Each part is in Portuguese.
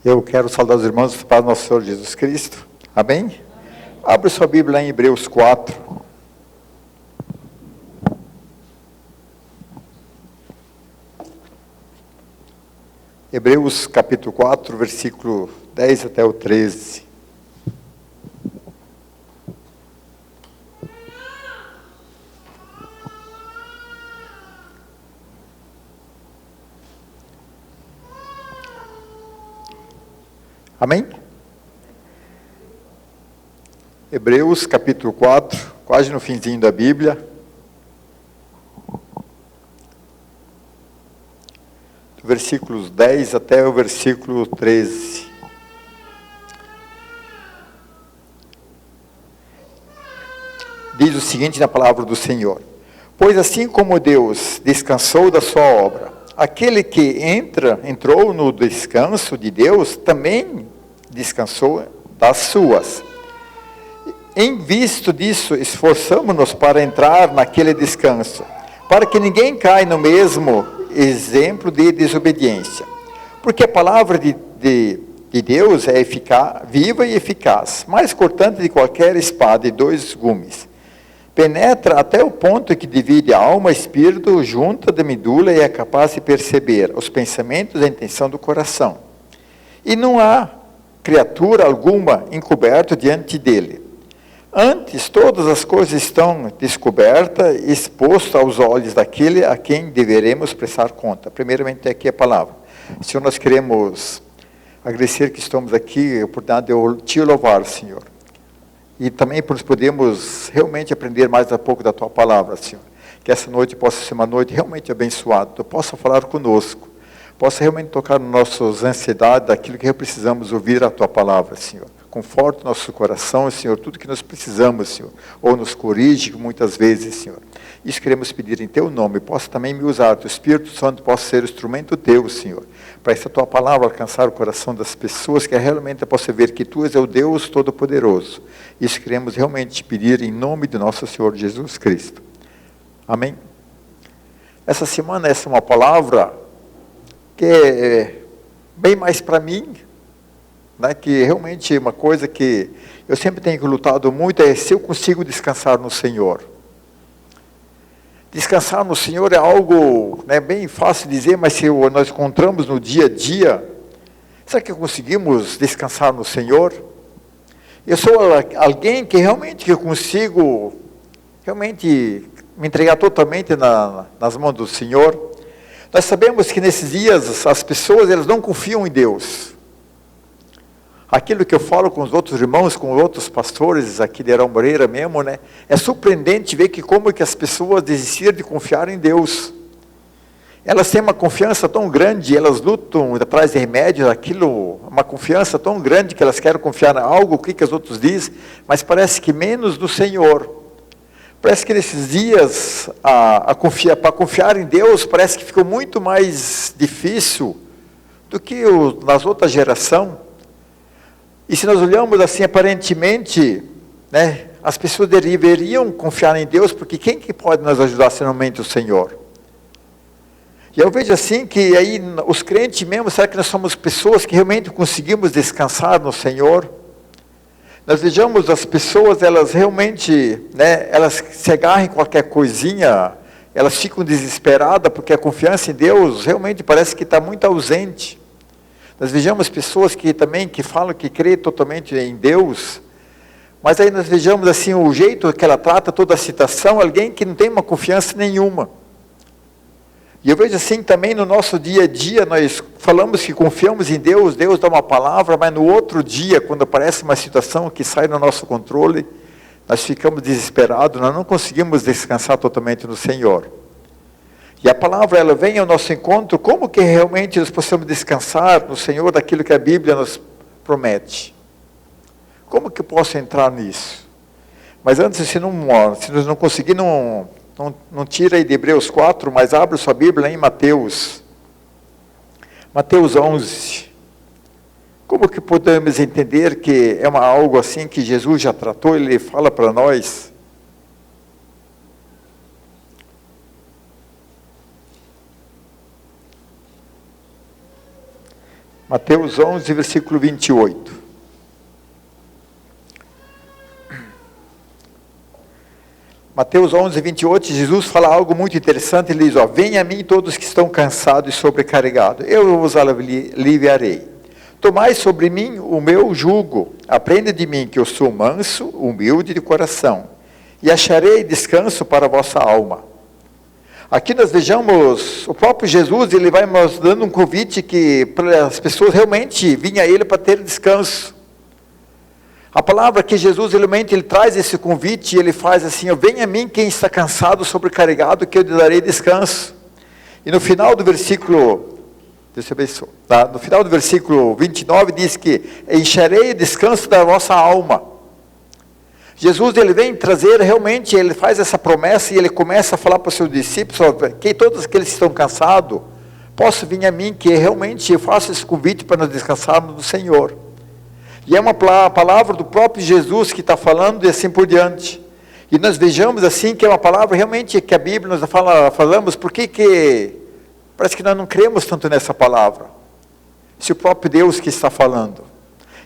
Eu quero saudar os irmãos para nosso Senhor Jesus Cristo. Amém? Abre sua Bíblia em Hebreus 4. Hebreus capítulo 4, versículo 10 até o 13. Amém? Hebreus capítulo 4, quase no finzinho da Bíblia. Do versículos 10 até o versículo 13. Diz o seguinte na palavra do Senhor: Pois assim como Deus descansou da sua obra, aquele que entrou no descanso de Deus, também descansou das suas. Em vista disso, esforçamo-nos para entrar naquele descanso, para que ninguém caia no mesmo exemplo de desobediência. Porque a palavra de Deus é viva e eficaz, mais cortante de qualquer espada de dois gumes. Penetra até o ponto que divide a alma e espírito, junta da medula e é capaz de perceber os pensamentos e a intenção do coração. E não há criatura alguma encoberta diante dele. Antes, todas as coisas estão descobertas e expostas aos olhos daquele a quem deveremos prestar conta. Primeiramente, aqui a palavra. Senhor, nós queremos agradecer que estamos aqui, a oportunidade de te louvar, Senhor. E também por podermos realmente aprender mais um pouco da Tua palavra, Senhor. Que essa noite possa ser uma noite realmente abençoada. Tu possa falar conosco. Possa realmente tocar nas nossas ansiedades, daquilo que precisamos ouvir a Tua palavra, Senhor. Conforta o nosso coração, Senhor, tudo que nós precisamos, Senhor. Ou nos corrige muitas vezes, Senhor. Isso queremos pedir em Teu nome. Possa também me usar, o Espírito Santo possa ser o instrumento Teu, Senhor. Para essa Tua palavra alcançar o coração das pessoas, que realmente possa ver que Tu és o Deus Todo-Poderoso. Isso queremos realmente te pedir em nome de nosso Senhor Jesus Cristo. Amém? Essa semana, essa é uma palavra que é bem mais para mim, né, que realmente é uma coisa que eu sempre tenho lutado muito, é se eu consigo descansar no Senhor. Descansar no Senhor é algo, né, bem fácil de dizer, mas se nós encontramos no dia a dia, será que conseguimos descansar no Senhor? Eu sou alguém que realmente eu consigo realmente me entregar totalmente nas mãos do Senhor. Nós sabemos que nesses dias as pessoas elas não confiam em Deus. Aquilo que eu falo com os outros irmãos, com os outros pastores aqui de Arão Moreira mesmo, né? É surpreendente ver que como que as pessoas desistiram de confiar em Deus. Elas têm uma confiança tão grande, elas lutam atrás de remédios, aquilo, uma confiança tão grande que elas querem confiar em algo, o que os outros dizem, mas parece que menos do Senhor. Parece que nesses dias, para confiar em Deus, parece que ficou muito mais difícil do que nas outras gerações. E se nós olhamos assim, aparentemente, né, as pessoas deveriam confiar em Deus, porque quem que pode nos ajudar senão o Senhor? E eu vejo assim que aí os crentes mesmo, será que nós somos pessoas que realmente conseguimos descansar no Senhor? Nós vejamos as pessoas, elas realmente, né, elas se agarram em qualquer coisinha, elas ficam desesperadas, porque a confiança em Deus realmente parece que está muito ausente. Nós vejamos pessoas que falam que crê totalmente em Deus, mas aí nós vejamos assim o jeito que ela trata toda a situação, alguém que não tem uma confiança nenhuma. E eu vejo assim também no nosso dia a dia, nós falamos que confiamos em Deus, Deus dá uma palavra, mas no outro dia, quando aparece uma situação que sai do nosso controle, nós ficamos desesperados, nós não conseguimos descansar totalmente no Senhor. E a palavra, ela vem ao nosso encontro, como que realmente nós possamos descansar no Senhor daquilo que a Bíblia nos promete? Como que eu posso entrar nisso? Mas antes, se nós não conseguirmos, não tira aí de Hebreus 4, mas abre sua Bíblia em Mateus 11. Como que podemos entender que é algo assim que Jesus já tratou, ele fala para nós? Mateus 11, versículo 28. Mateus 11, 28, Jesus fala algo muito interessante, ele diz, ó, venha a mim todos que estão cansados e sobrecarregados, eu vos aliviarei. Tomai sobre mim o meu jugo, aprende de mim que eu sou manso, humilde de coração, e acharei descanso para a vossa alma. Aqui nós vejamos, o próprio Jesus, ele vai nos dando um convite que para as pessoas realmente vinham a ele para ter descanso. A palavra que Jesus, realmente, ele traz esse convite e ele faz assim, venha a mim quem está cansado, sobrecarregado, que eu lhe darei descanso. E no final do versículo, Deus te abençoe, tá? No final do versículo 29 diz que, encherei o descanso da vossa alma. Jesus, ele vem trazer, realmente, ele faz essa promessa e ele começa a falar para os seus discípulos, que todos aqueles que estão cansados, possam vir a mim, que realmente eu faço esse convite para nós descansarmos do Senhor. E é uma palavra do próprio Jesus que está falando e assim por diante. E nós vejamos assim que é uma palavra realmente que a Bíblia nos falamos, porque parece que nós não cremos tanto nessa palavra. Se o próprio Deus que está falando.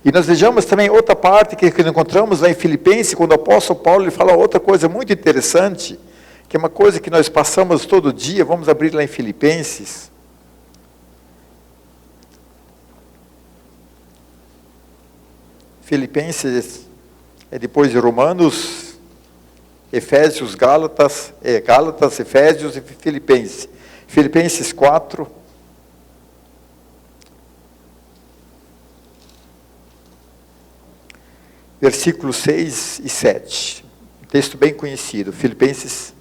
E nós vejamos também outra parte que encontramos lá em Filipenses, quando o apóstolo Paulo ele fala outra coisa muito interessante, que é uma coisa que nós passamos todo dia, vamos abrir lá em Filipenses. Filipenses é depois de Romanos, Efésios, Gálatas, Efésios e Filipenses. Filipenses 4. Versículos 6 e 7. Um texto bem conhecido. Filipenses.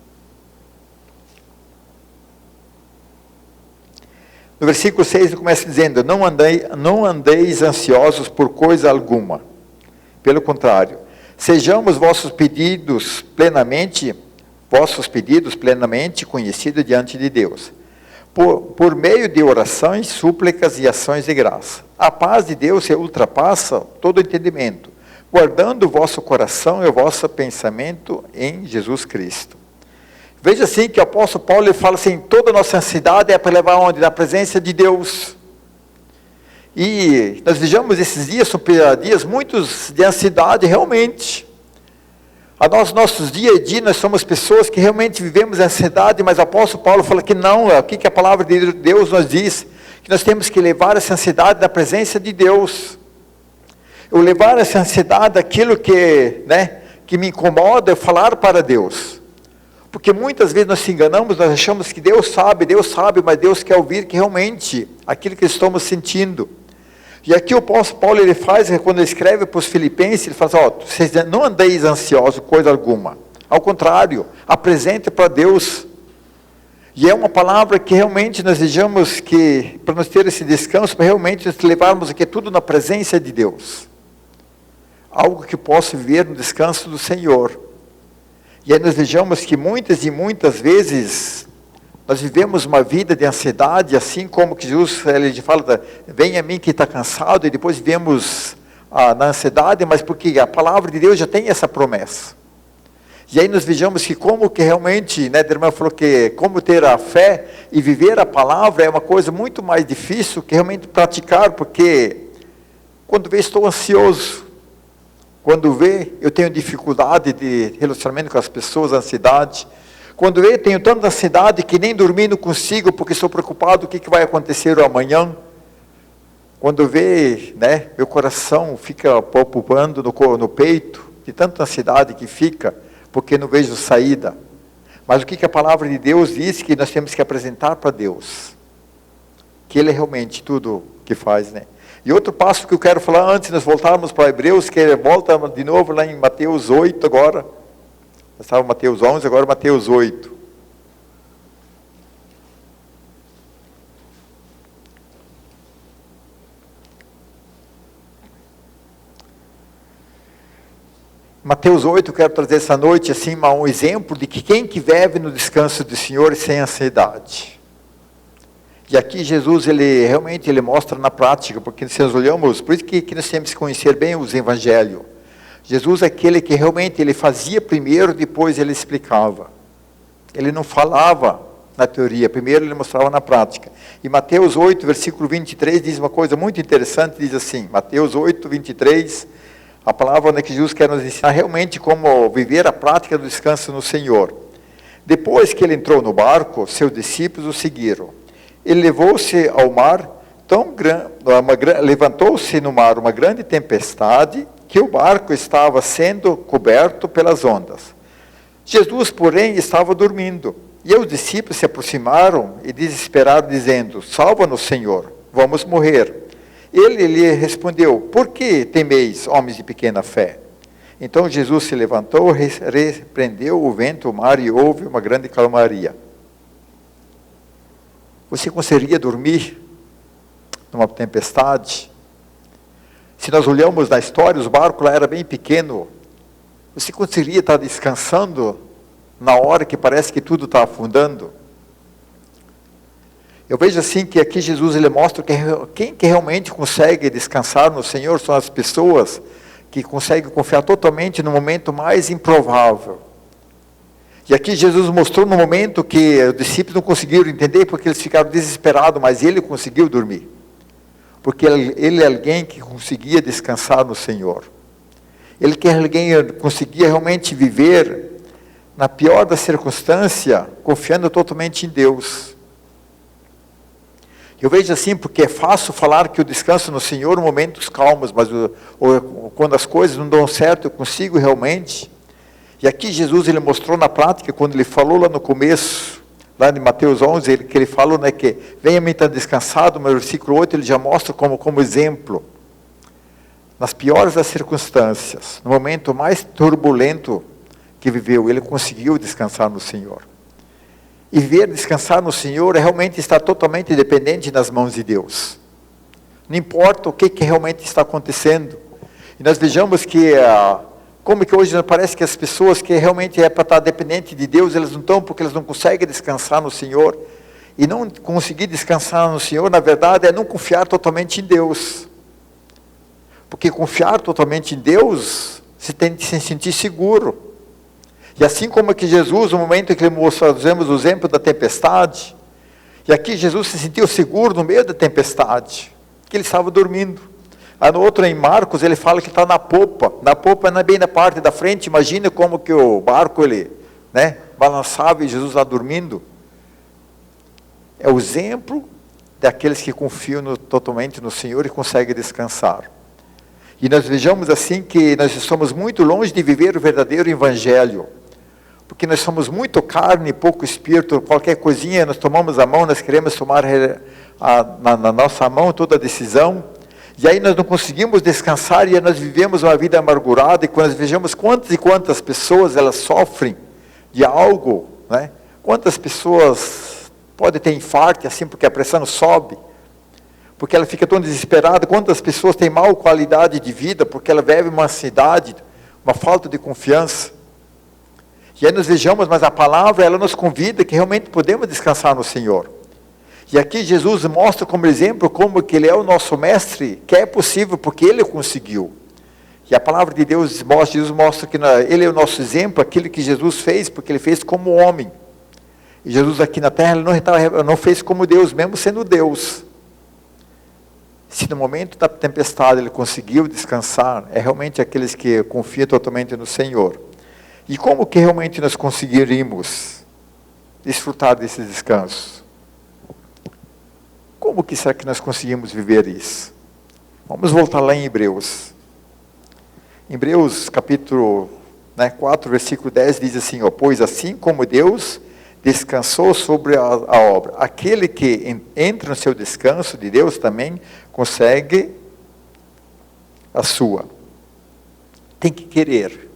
No versículo 6 ele começa dizendo, não andeis ansiosos por coisa alguma. Pelo contrário, sejamos vossos pedidos plenamente conhecidos diante de Deus, por meio de orações, súplicas e ações de graça. A paz de Deus se ultrapassa todo entendimento, guardando o vosso coração e o vosso pensamento em Jesus Cristo. Veja assim que o apóstolo Paulo ele fala assim, toda a nossa ansiedade é para levar onde? Na presença de Deus. E nós vejamos esses dias, são dias muitos de ansiedade realmente. Nossos dia a dia, nós somos pessoas que realmente vivemos a ansiedade, mas o apóstolo Paulo fala que não, o que a palavra de Deus nos diz? Que nós temos que levar essa ansiedade na presença de Deus. Eu levar essa ansiedade, aquilo que me incomoda, eu falar para Deus. Porque muitas vezes nós se enganamos, nós achamos que Deus sabe, mas Deus quer ouvir que realmente aquilo que estamos sentindo. E aqui o apóstolo Paulo ele faz, quando ele escreve para os filipenses, ele fala, vocês não andeis ansiosos, coisa alguma. Ao contrário, apresente para Deus. E é uma palavra que realmente nós desejamos que, para nós ter esse descanso, para realmente nós levarmos aqui tudo na presença de Deus. Algo que possa viver no descanso do Senhor. E aí nós vejamos que muitas e muitas vezes nós vivemos uma vida de ansiedade, assim como que Jesus ele fala, venha a mim que está cansado, e depois vivemos na ansiedade, mas porque a palavra de Deus já tem essa promessa. E aí nós vejamos que como que realmente, a irmã falou que como ter a fé e viver a palavra é uma coisa muito mais difícil que realmente praticar, porque quando vê estou ansioso, quando vê eu tenho dificuldade de relacionamento com as pessoas, ansiedade, quando vê tenho tanta ansiedade que nem dormir não consigo porque estou preocupado o que vai acontecer amanhã, quando vê, meu coração fica palpitando no peito, de tanta ansiedade que fica, porque não vejo saída. Mas o que a palavra de Deus diz que nós temos que apresentar para Deus? Que Ele é realmente tudo que faz, E outro passo que eu quero falar antes de nós voltarmos para Hebreus, que volta de novo lá em Mateus 8 agora. Nós estávamos em Mateus 11, agora Mateus 8. Mateus 8, eu quero trazer essa noite assim, um exemplo de que quem que vive no descanso do Senhor sem ansiedade. E aqui Jesus, ele realmente mostra na prática, porque se nós olhamos, por isso que nós temos que conhecer bem os evangelhos. Jesus é aquele que realmente ele fazia primeiro, depois ele explicava. Ele não falava na teoria, primeiro ele mostrava na prática. E Mateus 8, versículo 23, diz uma coisa muito interessante, diz assim, Mateus 8, 23, a palavra onde que Jesus quer nos ensinar realmente como viver a prática do descanso no Senhor. Depois que ele entrou no barco, seus discípulos o seguiram. Ele levou-se ao mar, levantou-se no mar uma grande tempestade, que o barco estava sendo coberto pelas ondas. Jesus, porém, estava dormindo. E os discípulos se aproximaram e desesperaram, dizendo, salva-nos, Senhor, vamos morrer. Ele lhe respondeu, por que temeis, homens de pequena fé? Então Jesus se levantou, repreendeu o vento, o mar, e houve uma grande calmaria. Você conseguiria dormir numa tempestade? Se nós olhamos na história, os barcos lá eram bem pequenos. Você conseguiria estar descansando na hora que parece que tudo está afundando? Eu vejo assim que aqui Jesus ele mostra que quem que realmente consegue descansar no Senhor são as pessoas que conseguem confiar totalmente no momento mais improvável. E aqui Jesus mostrou no momento que os discípulos não conseguiram entender porque eles ficaram desesperados, mas ele conseguiu dormir. Porque ele é alguém que conseguia descansar no Senhor. Ele que alguém conseguia realmente viver na pior da circunstância, confiando totalmente em Deus. Eu vejo assim, porque é fácil falar que eu descanso no Senhor em momentos calmos, mas quando as coisas não dão certo, eu consigo realmente. E aqui Jesus ele mostrou na prática, quando ele falou lá no começo, lá em Mateus 11, que ele falou, né, que venha-me estar descansado, no versículo 8, ele já mostra como exemplo. Nas piores das circunstâncias, no momento mais turbulento que viveu, ele conseguiu descansar no Senhor. E ver descansar no Senhor é realmente estar totalmente dependente nas mãos de Deus. Não importa o que realmente está acontecendo. E nós vejamos que, como que hoje parece que as pessoas que realmente é para estar dependente de Deus, elas não estão porque elas não conseguem descansar no Senhor. E não conseguir descansar no Senhor, na verdade, é não confiar totalmente em Deus. Porque confiar totalmente em Deus, você tem que se sentir seguro. E assim como que Jesus, no momento em que nós fazemos o exemplo da tempestade, e aqui Jesus se sentiu seguro no meio da tempestade, que ele estava dormindo. Aí no outro, em Marcos, ele fala que está na popa não é bem na parte da frente, imagina como que o barco, ele, né, balançava e Jesus lá dormindo. É o exemplo daqueles que confiam totalmente no Senhor e conseguem descansar. E nós vejamos assim que nós estamos muito longe de viver o verdadeiro evangelho. Porque nós somos muito carne e pouco espírito, qualquer coisinha nós tomamos a mão, nós queremos tomar na nossa mão toda a decisão, e aí nós não conseguimos descansar e nós vivemos uma vida amargurada, e quando nós vejamos quantas e quantas pessoas elas sofrem de algo, né? Quantas pessoas podem ter infarto assim porque a pressão sobe, porque ela fica tão desesperada, quantas pessoas têm mal qualidade de vida porque ela vive uma ansiedade, uma falta de confiança. E aí nós vejamos, mas a palavra, ela nos convida que realmente podemos descansar no Senhor. E aqui Jesus mostra como exemplo, como que Ele é o nosso mestre, que é possível, porque Ele conseguiu. E a palavra de Deus mostra, Jesus mostra que Ele é o nosso exemplo, aquilo que Jesus fez, porque Ele fez como homem. E Jesus aqui na terra, Ele não fez como Deus, mesmo sendo Deus. Se no momento da tempestade Ele conseguiu descansar, é realmente aqueles que confiam totalmente no Senhor. E como que realmente nós conseguiríamos desfrutar desse descanso? Como que será que nós conseguimos viver isso? Vamos voltar lá em Hebreus. Hebreus capítulo 4, versículo 10 diz assim, pois assim como Deus descansou sobre a obra, aquele que entra no seu descanso de Deus também consegue a sua. Tem que querer.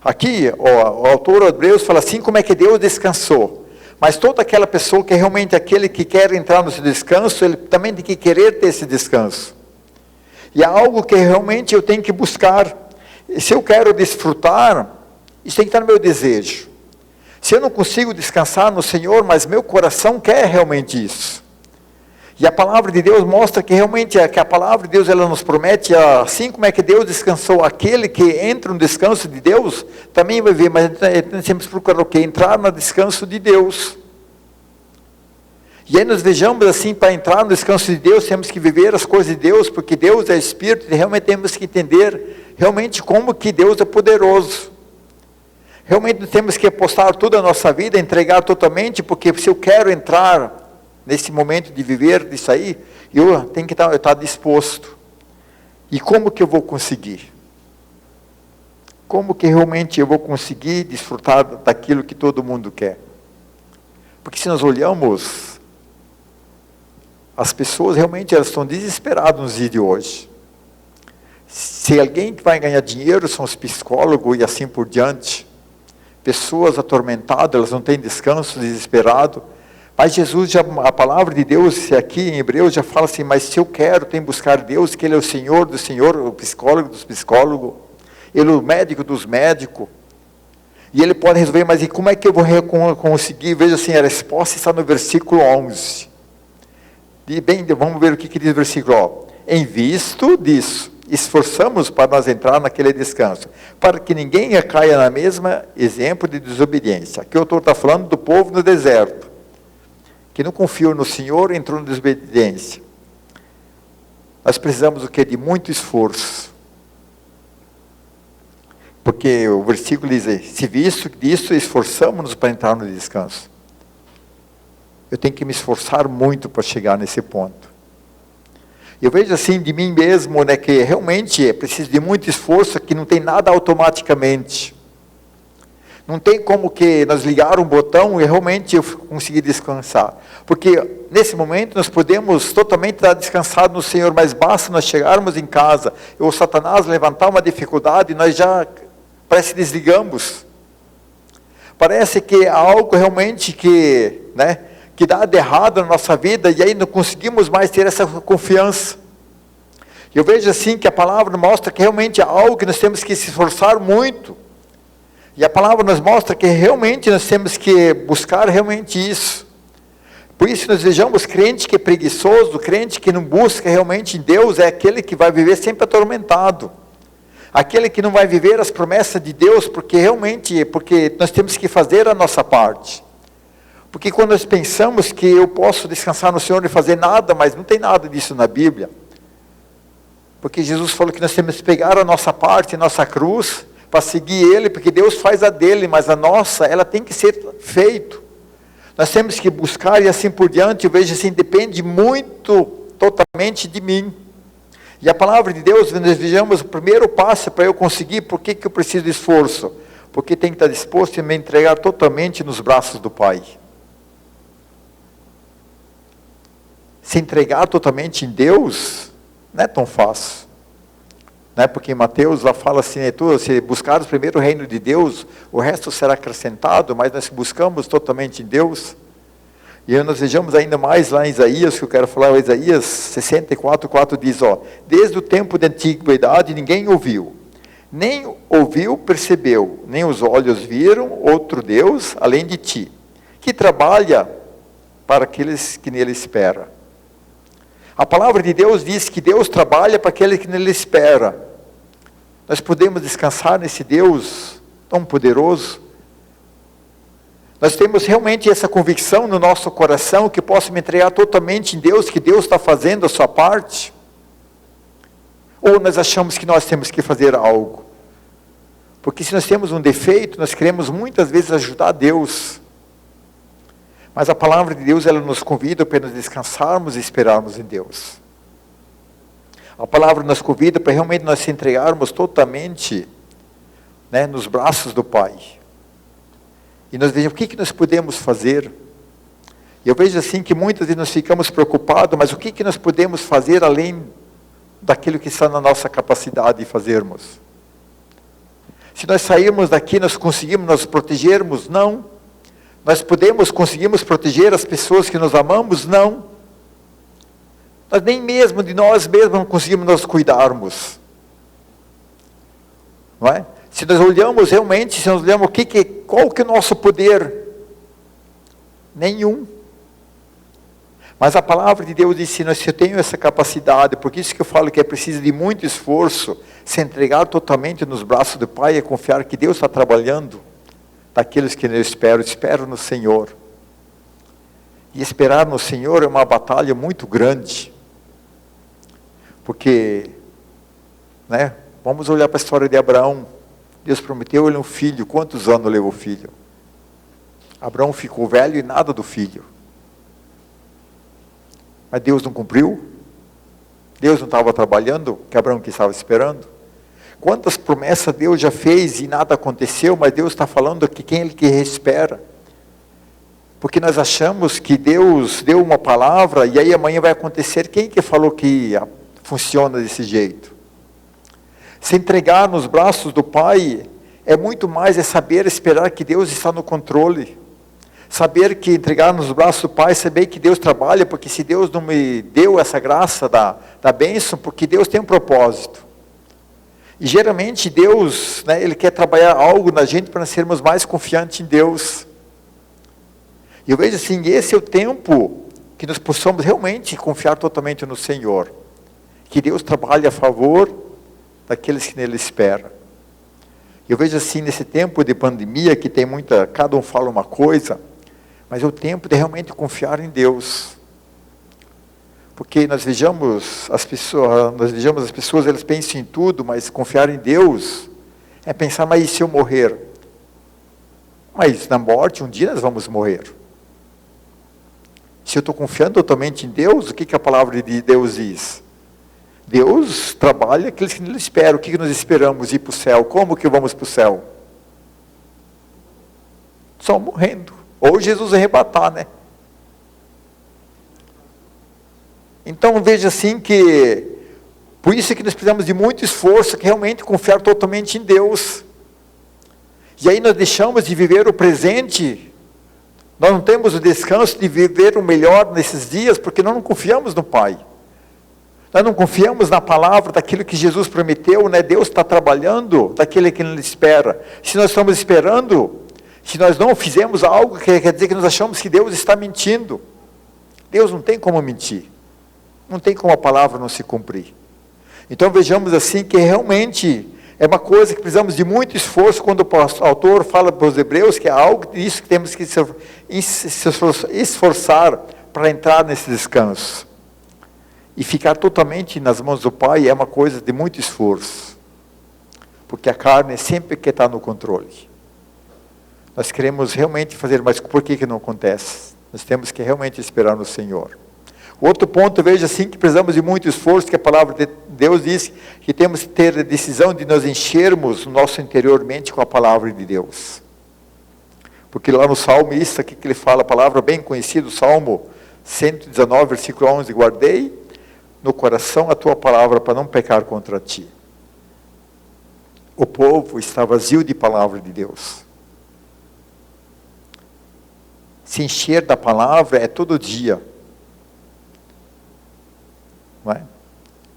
Aqui, o autor de Hebreus fala assim, como é que Deus descansou. Mas toda aquela pessoa que é realmente aquele que quer entrar no seu descanso, ele também tem que querer ter esse descanso. E é algo que realmente eu tenho que buscar. E se eu quero desfrutar, isso tem que estar no meu desejo. Se eu não consigo descansar no Senhor, mas meu coração quer realmente isso. E a palavra de Deus mostra que realmente que a palavra de Deus ela nos promete, assim como é que Deus descansou, aquele que entra no descanso de Deus, também vai ver, mas nós temos que procurar o quê? Entrar no descanso de Deus. E aí nós vejamos assim, para entrar no descanso de Deus, temos que viver as coisas de Deus, porque Deus é Espírito, e realmente temos que entender realmente como que Deus é poderoso. Realmente nós temos que apostar toda a nossa vida, entregar totalmente, porque se eu quero entrar nesse momento de viver disso aí, eu tenho que estar disposto. E como que eu vou conseguir? Como que realmente eu vou conseguir desfrutar daquilo que todo mundo quer? Porque se nós olhamos, as pessoas realmente elas estão desesperadas nos dias de hoje. Se alguém que vai ganhar dinheiro são os psicólogos e assim por diante. Pessoas atormentadas, elas não têm descanso, desesperado. Mas Jesus, a palavra de Deus, aqui em Hebreus, já fala assim, mas se eu quero, tenho que buscar Deus, que Ele é o Senhor do Senhor, o psicólogo dos psicólogos, Ele é o médico dos médicos, e Ele pode resolver, mas e como é que eu vou conseguir? Veja assim, a resposta está no versículo 11. Vamos ver o que diz o versículo. Em visto disso, esforçamos para nós entrar naquele descanso, para que ninguém caia na mesma exemplo de desobediência. Aqui o autor está falando do povo no deserto, que não confiou no Senhor, entrou na desobediência. Nós precisamos o quê? De muito esforço. Porque o versículo diz, se visto disso, esforçamos-nos para entrar no descanso. Eu tenho que me esforçar muito para chegar nesse ponto. Eu vejo assim de mim mesmo, né, que realmente é preciso de muito esforço, que não tem nada automaticamente. Não tem como que nós ligar um botão e realmente eu conseguir descansar. Porque nesse momento nós podemos totalmente estar descansados no Senhor, mas basta nós chegarmos em casa, e o Satanás levantar uma dificuldade, nós já parece que desligamos. Parece que há algo realmente que dá de errado na nossa vida, e aí não conseguimos mais ter essa confiança. Eu vejo assim que a palavra mostra que realmente há algo que nós temos que se esforçar muito. E a palavra nos mostra que realmente nós temos que buscar realmente isso. Por isso nós vejamos crente que é preguiçoso, crente que não busca realmente em Deus, é aquele que vai viver sempre atormentado. Aquele que não vai viver as promessas de Deus, porque nós temos que fazer a nossa parte. Porque quando nós pensamos que eu posso descansar no Senhor e fazer nada, mas não tem nada disso na Bíblia. Porque Jesus falou que nós temos que pegar a nossa parte, a nossa cruz, para seguir Ele, porque Deus faz a dele, mas a nossa, ela tem que ser feita. Nós temos que buscar e assim por diante. Eu vejo assim, depende muito, totalmente de mim. E a palavra de Deus, nós vejamos o primeiro passo para eu conseguir. Por que eu preciso de esforço? Porque tem que estar disposto a me entregar totalmente nos braços do Pai. Se entregar totalmente em Deus, não é tão fácil. Porque em Mateus lá fala assim, se buscares primeiro o reino de Deus, o resto será acrescentado, mas nós buscamos totalmente em Deus. E nós vejamos ainda mais lá em Isaías, que eu quero falar, Isaías 64:4 diz, desde o tempo da antiguidade ninguém ouviu, nem ouviu, percebeu, nem os olhos viram outro Deus além de ti, que trabalha para aqueles que nele esperam. A palavra de Deus diz que Deus trabalha para aquele que nele espera. Nós podemos descansar nesse Deus tão poderoso. Nós temos realmente essa convicção no nosso coração que posso me entregar totalmente em Deus, que Deus está fazendo a sua parte? Ou nós achamos que nós temos que fazer algo? Porque se nós temos um defeito, nós queremos muitas vezes ajudar Deus. Mas a palavra de Deus, ela nos convida para nós descansarmos e esperarmos em Deus. A palavra nos convida para realmente nós se entregarmos totalmente nos braços do Pai. E nós vejamos o que nós podemos fazer. E eu vejo assim que muitas vezes nós ficamos preocupados, mas o que nós podemos fazer além daquilo que está na nossa capacidade de fazermos? Se nós sairmos daqui, nós conseguimos nos protegermos? Não. Nós conseguimos proteger as pessoas que nós amamos? Não. Nós nem mesmo de nós mesmos não conseguimos nos cuidarmos. Não é? Se nós olhamos realmente, se nós olhamos qual que é o nosso poder? Nenhum. Mas a palavra de Deus diz, se eu tenho essa capacidade, porque isso que eu falo que é preciso de muito esforço, se entregar totalmente nos braços do Pai e confiar que Deus está trabalhando, daqueles que eu espero no Senhor. E esperar no Senhor é uma batalha muito grande, porque, né, vamos olhar para a história de Abraão. Deus prometeu ele um filho, quantos anos levou o filho? Abraão ficou velho e nada do filho. Mas Deus não cumpriu? Deus não estava trabalhando o que Abraão que estava esperando? Quantas promessas Deus já fez e nada aconteceu, mas Deus está falando que quem Ele que espera? Porque nós achamos que Deus deu uma palavra e aí amanhã vai acontecer. Quem que falou que funciona desse jeito? Se entregar nos braços do Pai é muito mais saber esperar que Deus está no controle. Saber que entregar nos braços do Pai, saber que Deus trabalha, porque se Deus não me deu essa graça da bênção, porque Deus tem um propósito. E geralmente Deus, né, Ele quer trabalhar algo na gente para nós sermos mais confiantes em Deus. E eu vejo assim, esse é o tempo que nós possamos realmente confiar totalmente no Senhor. Que Deus trabalhe a favor daqueles que nele esperam. Eu vejo assim, nesse tempo de pandemia, que tem cada um fala uma coisa, mas é o tempo de realmente confiar em Deus. Porque nós vejamos as pessoas, elas pensam em tudo, mas confiar em Deus é pensar, mas e se eu morrer? Mas na morte, um dia nós vamos morrer. Se eu estou confiando totalmente em Deus, o que a palavra de Deus diz? Deus trabalha aqueles que nele esperam. O que nós esperamos? Ir para o céu. Como que vamos para o céu? Só morrendo. Ou Jesus arrebatar, né? Então veja assim que, por isso é que nós precisamos de muito esforço, que realmente confiar totalmente em Deus. E aí nós deixamos de viver o presente, nós não temos o descanso de viver o melhor nesses dias, porque nós não confiamos no Pai. Nós não confiamos na palavra daquilo que Jesus prometeu, né? Deus está trabalhando daquele que Ele espera. Se nós estamos esperando, se nós não fizemos algo, quer dizer que nós achamos que Deus está mentindo. Deus não tem como mentir. Não tem como a palavra não se cumprir. Então vejamos assim que realmente é uma coisa que precisamos de muito esforço, quando o autor fala para os hebreus que é algo disso que temos que se esforçar para entrar nesse descanso. E ficar totalmente nas mãos do Pai é uma coisa de muito esforço. Porque a carne sempre quer estar no controle. Nós queremos realmente fazer, mas por que não acontece? Nós temos que realmente esperar no Senhor. Outro ponto, veja assim, que precisamos de muito esforço, que a palavra de Deus diz que temos que ter a decisão de nos enchermos o nosso interiormente com a palavra de Deus. Porque lá no salmista, que ele fala, a palavra bem conhecida, o Salmo 119, versículo 11, guardei no coração a tua palavra para não pecar contra ti. O povo está vazio de palavra de Deus. Se encher da palavra é todo dia. Não é?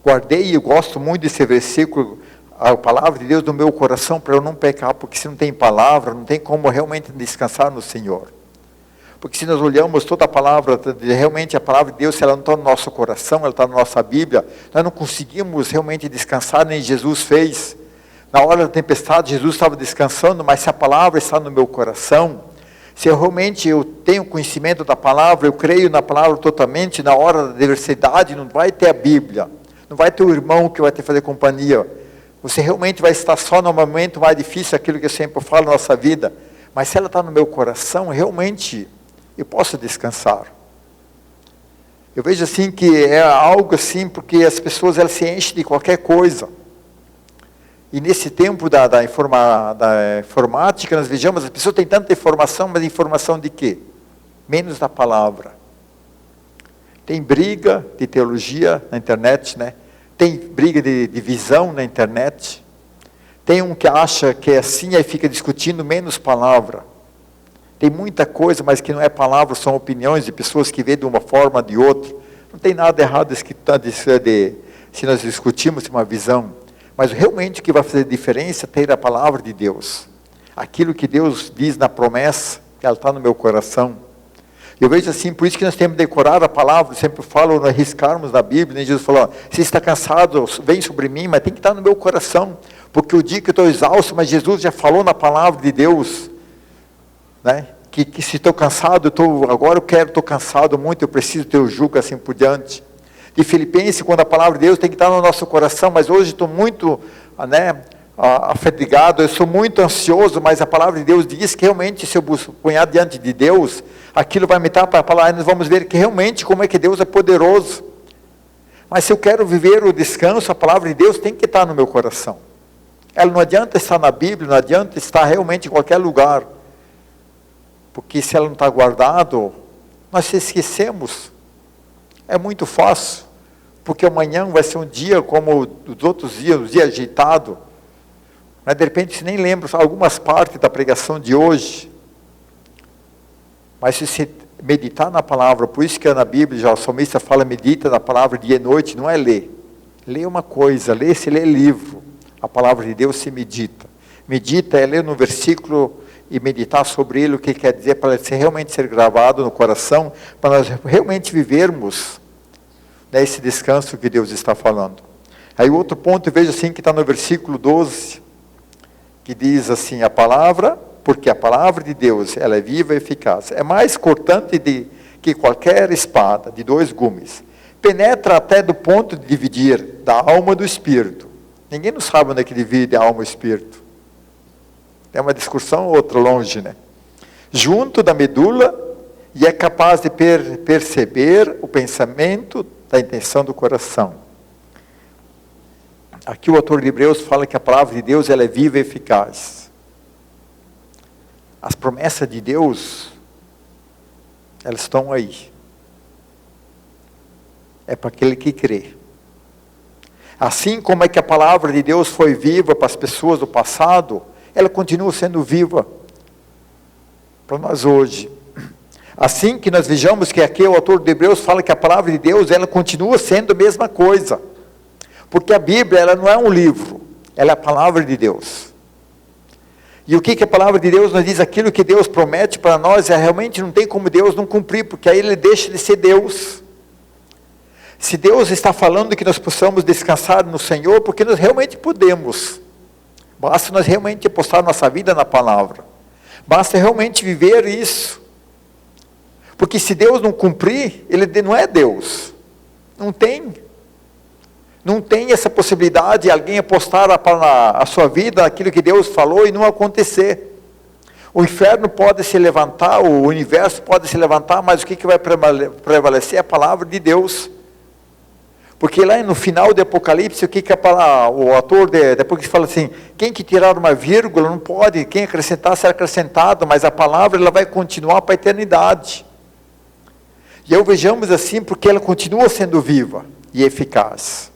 Guardei, eu gosto muito desse versículo, a palavra de Deus no meu coração para eu não pecar, porque se não tem palavra, não tem como realmente descansar no Senhor. Porque se nós olhamos toda a palavra, realmente a palavra de Deus, se ela não está no nosso coração, ela está na nossa Bíblia, nós não conseguimos realmente descansar, nem Jesus fez. Na hora da tempestade, Jesus estava descansando, mas se a palavra está no meu coração, se eu tenho conhecimento da palavra, eu creio na palavra totalmente, na hora da adversidade, não vai ter a Bíblia, não vai ter o irmão que vai te fazer companhia. Você realmente vai estar só no momento mais difícil, aquilo que eu sempre falo na nossa vida. Mas se ela está no meu coração, realmente eu posso descansar. Eu vejo assim que é algo assim, porque as pessoas elas se enchem de qualquer coisa. E nesse tempo da informática, nós vejamos, as pessoas têm tanta informação, mas informação de quê? Menos da palavra. Tem briga de teologia na internet, né? Tem briga de visão na internet. Tem um que acha que é assim, aí fica discutindo menos palavra. Tem muita coisa, mas que não é palavra, são opiniões de pessoas que veem de uma forma ou de outra. Não tem nada errado se nós discutimos uma visão. Mas realmente o que vai fazer diferença é ter a palavra de Deus. Aquilo que Deus diz na promessa, que ela está no meu coração. Eu vejo assim, por isso que nós temos que decorar a palavra, eu sempre falo, não arriscarmos na Bíblia, né? Jesus falou, se está cansado, vem sobre mim, mas tem que estar no meu coração, porque o dia que eu estou exausto, mas Jesus já falou na palavra de Deus, né? Que se estou cansado, agora estou cansado muito, eu preciso ter o jugo assim por diante. De Filipenses, quando a palavra de Deus tem que estar no nosso coração, mas hoje estou muito, né, afetigado, eu sou muito ansioso, mas a palavra de Deus diz que realmente se eu punhar diante de Deus, aquilo vai me estar para a palavra, nós vamos ver que realmente como é que Deus é poderoso. Mas se eu quero viver o descanso, a palavra de Deus tem que estar no meu coração. Ela não adianta estar na Bíblia, não adianta estar realmente em qualquer lugar, porque se ela não está guardada, nós se esquecemos. É muito fácil, porque amanhã vai ser um dia como os outros dias, um dia agitado. Mas de repente você nem lembra algumas partes da pregação de hoje. Mas se você meditar na palavra, por isso que na Bíblia já o salmista fala, medita na palavra dia e noite, não é ler. Ler é uma coisa, se lê livro. A palavra de Deus se medita. Medita é ler no versículo e meditar sobre ele, o que quer dizer, para ele realmente ser gravado no coração, para nós realmente vivermos, né, esse descanso que Deus está falando. Aí o outro ponto, eu vejo assim, que está no versículo 12, que diz assim, porque a palavra de Deus, ela é viva e eficaz, é mais cortante que qualquer espada, de 2 gumes, penetra até do ponto de dividir da alma do espírito. Ninguém não sabe onde é que divide a alma e o espírito. É uma discussão outra longe, né? Junto da medula, e é capaz de perceber o pensamento da intenção do coração. Aqui o autor de Hebreus fala que a palavra de Deus, ela é viva e eficaz. As promessas de Deus, elas estão aí. É para aquele que crê. Assim como é que a palavra de Deus foi viva para as pessoas do passado, ela continua sendo viva para nós hoje. Assim que nós vejamos que aqui o autor de Hebreus fala que a palavra de Deus, ela continua sendo a mesma coisa. Porque a Bíblia, ela não é um livro, ela é a palavra de Deus. E o que a palavra de Deus nos diz? Aquilo que Deus promete para nós, realmente não tem como Deus não cumprir, porque aí ele deixa de ser Deus. Se Deus está falando que nós possamos descansar no Senhor, porque nós realmente podemos. Basta nós realmente apostar nossa vida na palavra. Basta realmente viver isso. Porque se Deus não cumprir, ele não é Deus. Não tem. Não tem essa possibilidade de alguém apostar a sua vida naquilo que Deus falou e não acontecer. O inferno pode se levantar, o universo pode se levantar, mas o que vai prevalecer é a palavra de Deus. Porque lá no final do Apocalipse, o que o autor, depois que fala assim, quem que tirar uma vírgula não pode, quem acrescentar será acrescentado, mas a palavra ela vai continuar para a eternidade. E eu vejamos assim, porque ela continua sendo viva e eficaz.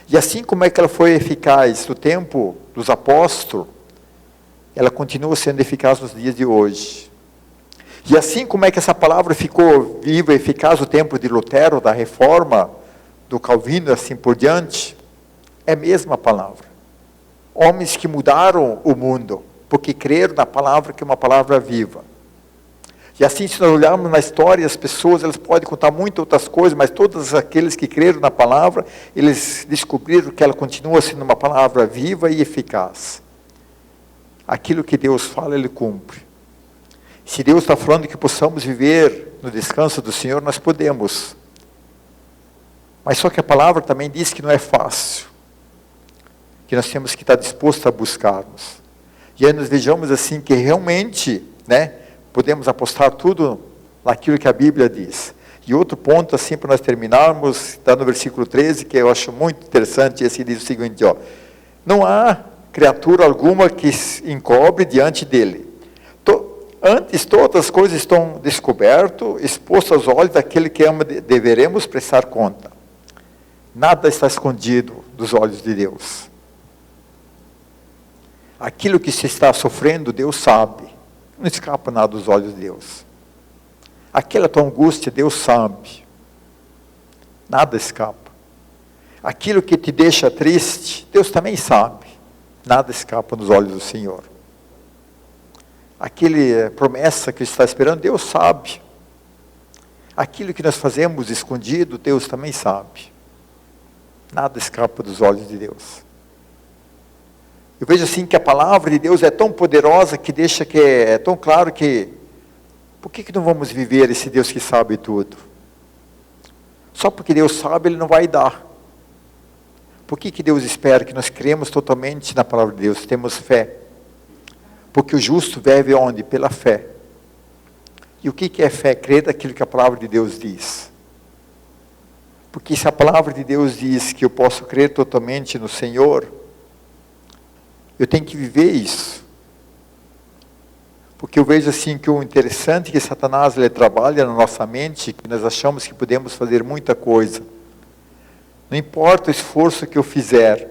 E assim como é que ela foi eficaz no tempo dos apóstolos, ela continua sendo eficaz nos dias de hoje. E assim como é que essa palavra ficou viva e eficaz no tempo de Lutero, da Reforma, do Calvino, assim por diante, é a mesma palavra. Homens que mudaram o mundo, porque creram na palavra que é uma palavra viva. E assim, se nós olharmos na história, as pessoas, elas podem contar muitas outras coisas, mas todos aqueles que creram na palavra, eles descobriram que ela continua sendo uma palavra viva e eficaz. Aquilo que Deus fala, Ele cumpre. Se Deus está falando que possamos viver no descanso do Senhor, nós podemos. Mas só que a palavra também diz que não é fácil. Que nós temos que estar dispostos a buscarmos. E aí nós vejamos assim que realmente, né, podemos apostar tudo naquilo que a Bíblia diz. E outro ponto, assim, para nós terminarmos, está no versículo 13, que eu acho muito interessante, esse diz o seguinte, ó, não há criatura alguma que se encobre diante dele. Antes todas as coisas estão descobertas, expostas aos olhos daquele que ama, deveremos prestar conta. Nada está escondido dos olhos de Deus. Aquilo que se está sofrendo, Deus sabe. Não escapa nada dos olhos de Deus. Aquela tua angústia, Deus sabe. Nada escapa. Aquilo que te deixa triste, Deus também sabe. Nada escapa dos olhos do Senhor. Aquela promessa que está esperando, Deus sabe. Aquilo que nós fazemos escondido, Deus também sabe. Nada escapa dos olhos de Deus. Eu vejo assim que a palavra de Deus é tão poderosa que deixa que é tão claro que por que não vamos viver esse Deus que sabe tudo? Só porque Deus sabe, Ele não vai dar. Por que Deus espera que nós cremos totalmente na palavra de Deus, temos fé? Porque o justo vive onde? Pela fé. E o que é fé? Crer naquilo que a palavra de Deus diz. Porque se a palavra de Deus diz que eu posso crer totalmente no Senhor, eu tenho que viver isso. Porque eu vejo assim que o interessante é que Satanás ele trabalha na nossa mente, que nós achamos que podemos fazer muita coisa. Não importa o esforço que eu fizer,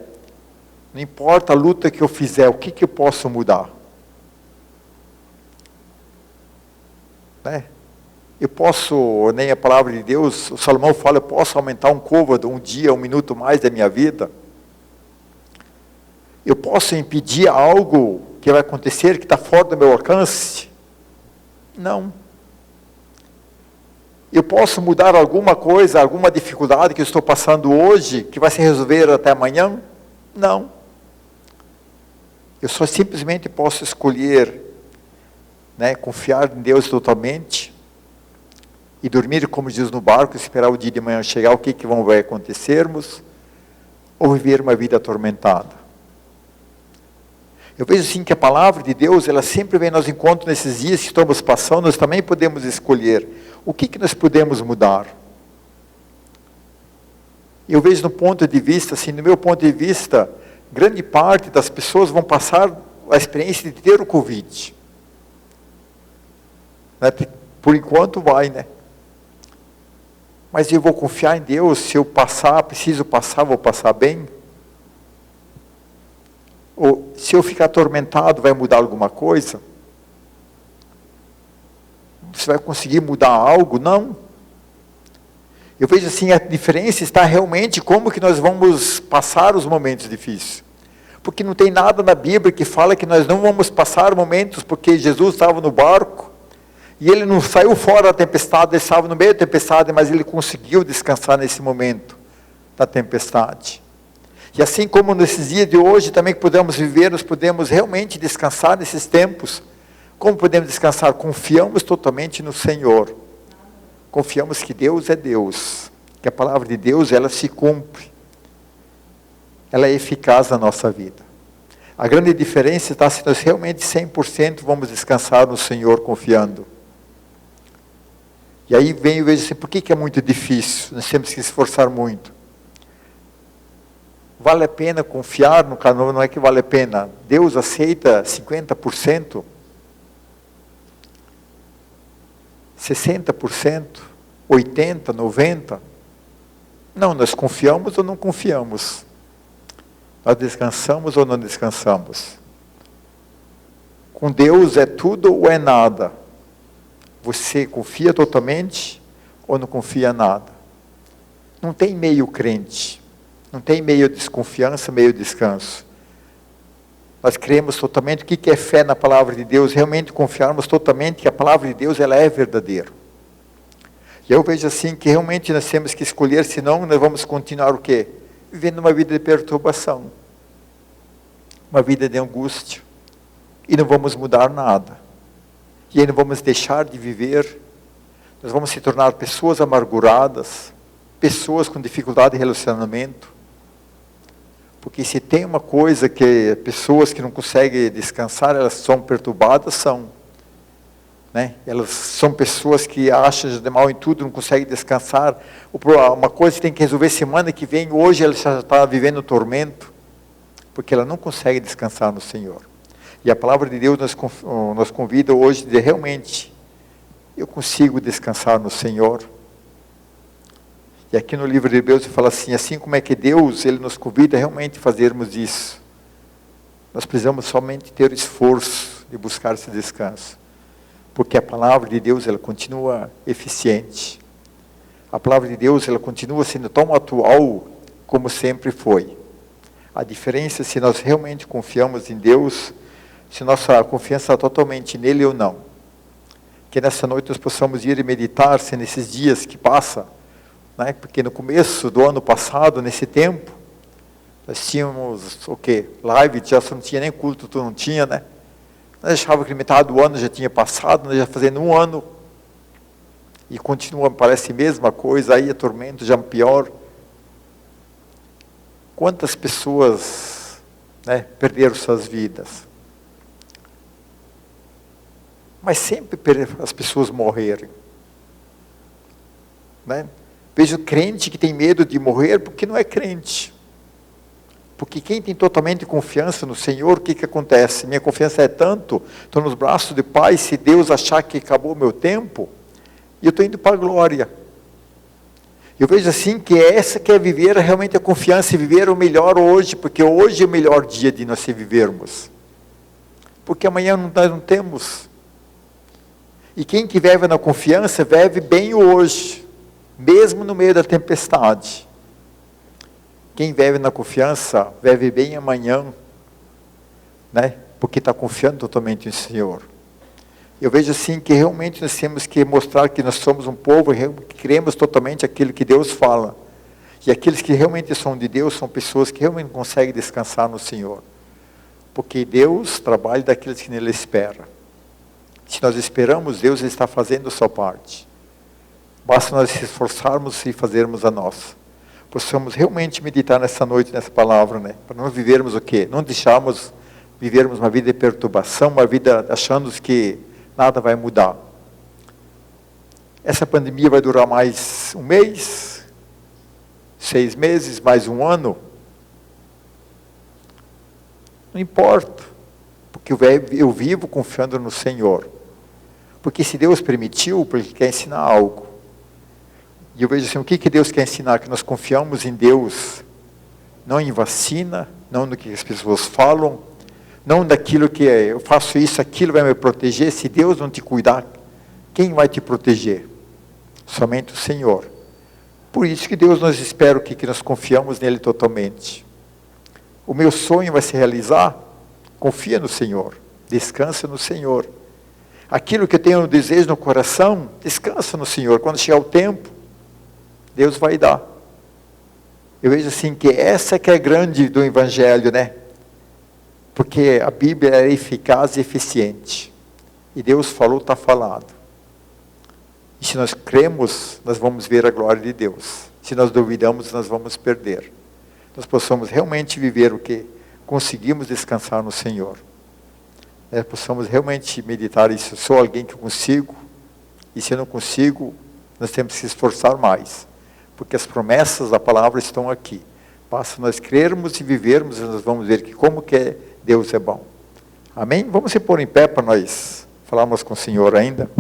não importa a luta que eu fizer, o que eu posso mudar? Né? Eu posso, nem a palavra de Deus, o Salomão fala, eu posso aumentar um côvado, um dia, um minuto mais da minha vida? Eu posso impedir algo que vai acontecer que está fora do meu alcance? Não. Eu posso mudar alguma coisa, alguma dificuldade que eu estou passando hoje, que vai se resolver até amanhã? Não. Eu só simplesmente posso escolher, confiar em Deus totalmente e dormir, como diz no barco, esperar o dia de manhã chegar, o que vai acontecermos, ou viver uma vida atormentada. Eu vejo assim que a palavra de Deus, ela sempre vem nos encontros nesses dias que estamos passando, nós também podemos escolher o que nós podemos mudar. Eu vejo no ponto de vista, assim, no meu ponto de vista, grande parte das pessoas vão passar a experiência de ter o Covid. Por enquanto vai, né? Mas eu vou confiar em Deus, se eu passar, preciso passar, vou passar bem? Ou se eu ficar atormentado, vai mudar alguma coisa? Você vai conseguir mudar algo? Não. Eu vejo assim, a diferença está realmente como que nós vamos passar os momentos difíceis. Porque não tem nada na Bíblia que fala que nós não vamos passar momentos, porque Jesus estava no barco, e ele não saiu fora da tempestade, ele estava no meio da tempestade, mas ele conseguiu descansar nesse momento da tempestade. E assim como nesses dias de hoje também que podemos viver, nós podemos realmente descansar nesses tempos. Como podemos descansar? Confiamos totalmente no Senhor. Confiamos que Deus é Deus. Que a palavra de Deus, ela se cumpre. Ela é eficaz na nossa vida. A grande diferença está se nós realmente 100% vamos descansar no Senhor confiando. E aí vem e vejo assim, por que é muito difícil? Nós temos que se esforçar muito. Vale a pena confiar no canal? Não é que vale a pena. Deus aceita 50%? 60%? 80%? 90%? Não, nós confiamos ou não confiamos? Nós descansamos ou não descansamos? Com Deus é tudo ou é nada? Você confia totalmente ou não confia nada? Não tem meio crente. Não tem meio desconfiança, meio descanso. Nós cremos totalmente. O que é fé na palavra de Deus? Realmente confiarmos totalmente que a palavra de Deus ela é verdadeira. E eu vejo assim que realmente nós temos que escolher, senão nós vamos continuar o quê? Vivendo uma vida de perturbação. Uma vida de angústia. E não vamos mudar nada. E aí não vamos deixar de viver. Nós vamos se tornar pessoas amarguradas. Pessoas com dificuldade de relacionamento. Porque se tem uma coisa que pessoas que não conseguem descansar, elas são perturbadas, são. Elas são pessoas que acham de mal em tudo, não conseguem descansar. Uma coisa que tem que resolver semana que vem, hoje ela já está vivendo tormento, porque ela não consegue descansar no Senhor. E a palavra de Deus nos convida hoje de realmente, eu consigo descansar no Senhor. E aqui no livro de Hebreus ele fala assim como é que Deus, Ele nos convida a realmente fazermos isso. Nós precisamos somente ter o esforço de buscar esse descanso. Porque a palavra de Deus, ela continua eficiente. A palavra de Deus, ela continua sendo tão atual como sempre foi. A diferença é se nós realmente confiamos em Deus, se nossa confiança está totalmente nele ou não. que nessa noite nós possamos ir e meditar nesses dias que passam, né? Porque no começo do ano passado, nesse tempo, nós tínhamos o quê? Live, já não tinha nem culto, tu não tinha, né? Nós achávamos que metade do ano já tinha passado, nós já fazendo um ano, e continua, parece a mesma coisa, aí a tormenta já pior. Quantas pessoas, né, perderam suas vidas? Mas sempre as pessoas morrerem, né? Vejo crente que tem medo de morrer porque não é crente. Porque quem tem totalmente confiança no Senhor, o que acontece? Minha confiança é tanto, estou nos braços do Pai, se Deus achar que acabou o meu tempo, e eu estou indo para a glória. Eu vejo assim que essa que é viver realmente a confiança e viver o melhor hoje, porque hoje é o melhor dia de nós vivermos. Porque amanhã nós não temos. E quem que vive na confiança, vive bem hoje, mesmo no meio da tempestade. Quem vive na confiança, vive bem amanhã, né? Porque está confiando totalmente no Senhor. Eu vejo assim que realmente nós temos que mostrar que nós somos um povo que cremos totalmente aquilo que Deus fala. E aqueles que realmente são de Deus são pessoas que realmente conseguem descansar no Senhor. Porque Deus trabalha daqueles que nele esperam. Se nós esperamos, Deus está fazendo a sua parte. Basta nós se esforçarmos e fazermos a nossa. Possamos realmente meditar nessa noite, nessa palavra, né? Para não vivermos o quê? Não deixarmos vivermos uma vida de perturbação, uma vida achando que nada vai mudar. Essa pandemia vai durar mais um mês, 6 meses, mais um ano. Não importa, porque eu vivo confiando no Senhor. Porque se Deus permitiu, porque Ele quer ensinar algo. E eu vejo assim, o que Deus quer ensinar? Que nós confiamos em Deus, não em vacina, não no que as pessoas falam, não daquilo que eu faço isso, aquilo vai me proteger. Se Deus não te cuidar, quem vai te proteger? Somente o Senhor. Por isso que Deus nos espera que nós confiamos nele totalmente. O meu sonho vai se realizar? Confia no Senhor, descansa no Senhor. Aquilo que eu tenho um desejo no coração, descansa no Senhor. Quando chegar o tempo, Deus vai dar. Eu vejo assim que essa que é grande do Evangelho, né? Porque a Bíblia é eficaz e eficiente. E Deus falou, está falado. E se nós cremos, nós vamos ver a glória de Deus. Se nós duvidamos, nós vamos perder. Nós possamos realmente viver o que conseguimos descansar no Senhor. Possamos realmente meditar isso. Eu sou alguém que consigo, e se eu não consigo, nós temos que se esforçar mais. Porque as promessas da palavra estão aqui. Basta nós crermos e vivermos, e nós vamos ver que como que Deus é bom. Amém? Vamos se pôr em pé para nós falarmos com o Senhor ainda.